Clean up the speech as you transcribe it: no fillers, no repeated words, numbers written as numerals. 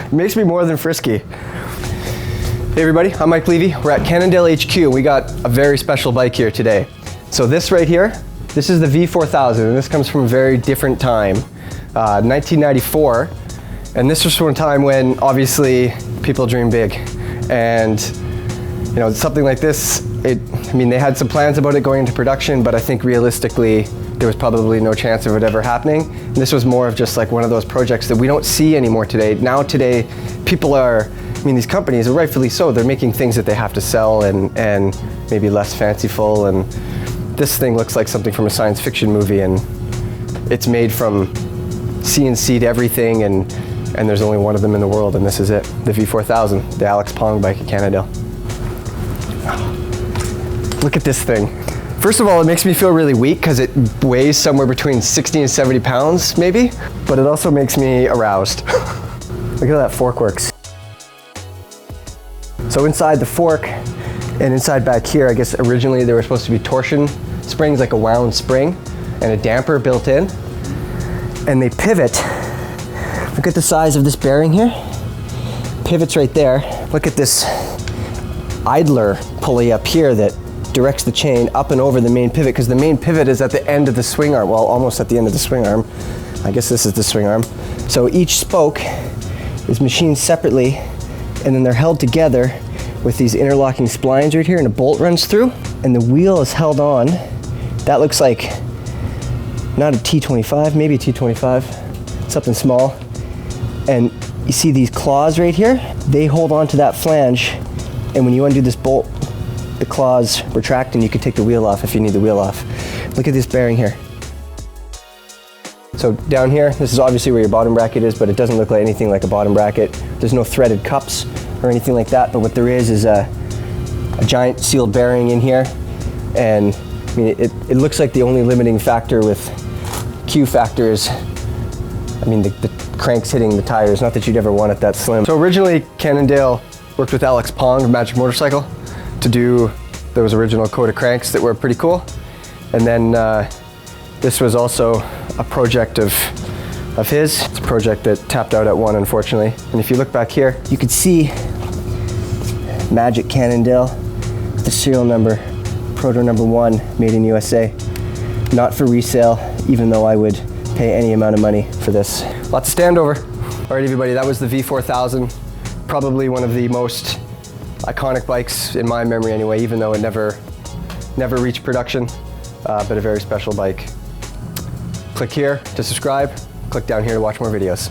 It makes me more than frisky. Hey everybody, I'm Mike Levy. We're at Cannondale HQ. We got a very special bike here today. So this right here, this is the V4000, and this comes from a very different time, 1994. And this was from a time when obviously people dream big. And you know, something like this, I mean, they had some plans about it going into production, but I think realistically, there was probably no chance of it ever happening. And this was more of just like one of those projects that we don't see anymore today. Now today, people are, I mean, these companies, rightfully so, they're making things that they have to sell and maybe less fanciful. And this thing looks like something from a science fiction movie, and it's made from CNC'd everything, and there's only one of them in the world, and this is it, the V4000, the Alex Pong bike at Cannondale. Look at this thing. First of all, it makes me feel really weak because it weighs somewhere between 60 and 70 pounds, maybe, but it also makes me aroused. Look at how that fork works. So inside the fork and inside back here, I guess originally there were supposed to be torsion springs, like a wound spring, and a damper built in. And they pivot. Look at the size of this bearing here. Pivots right there. Look at this idler pulley up here that directs the chain up and over the main pivot, because the main pivot is at the end of the swing arm. Well, almost at the end of the swing arm. I guess this is the swing arm. So each spoke is machined separately, and then they're held together with these interlocking splines right here, and a bolt runs through, and the wheel is held on. That looks like not a T25, maybe a T25, something small. And you see these claws right here? They hold on to that flange, and when you undo this bolt, the claws retract and you can take the wheel off if you need the wheel off. Look at this bearing here. So down here, this is obviously where your bottom bracket is, but it doesn't look like anything like a bottom bracket. There's no threaded cups or anything like that, but what there is a giant sealed bearing in here. And I mean, it looks like the only limiting factor with Q factor is, I mean, the cranks hitting the tires. Not that you'd ever want it that slim. So originally, Cannondale worked with Alex Pong of Magic Motorcycle to do those original Coda cranks that were pretty cool. And then this was also a project of his. It's a project that tapped out at one, unfortunately. And if you look back here, you can see Magic Cannondale, the serial number, Proto number 1, made in USA. Not for resale, even though I would pay any amount of money for this. Lots of standover. All right, everybody, that was the V4000. Probably one of the most iconic bikes in my memory anyway, even though it never reached production, but a very special bike. Click here to subscribe, click down here to watch more videos.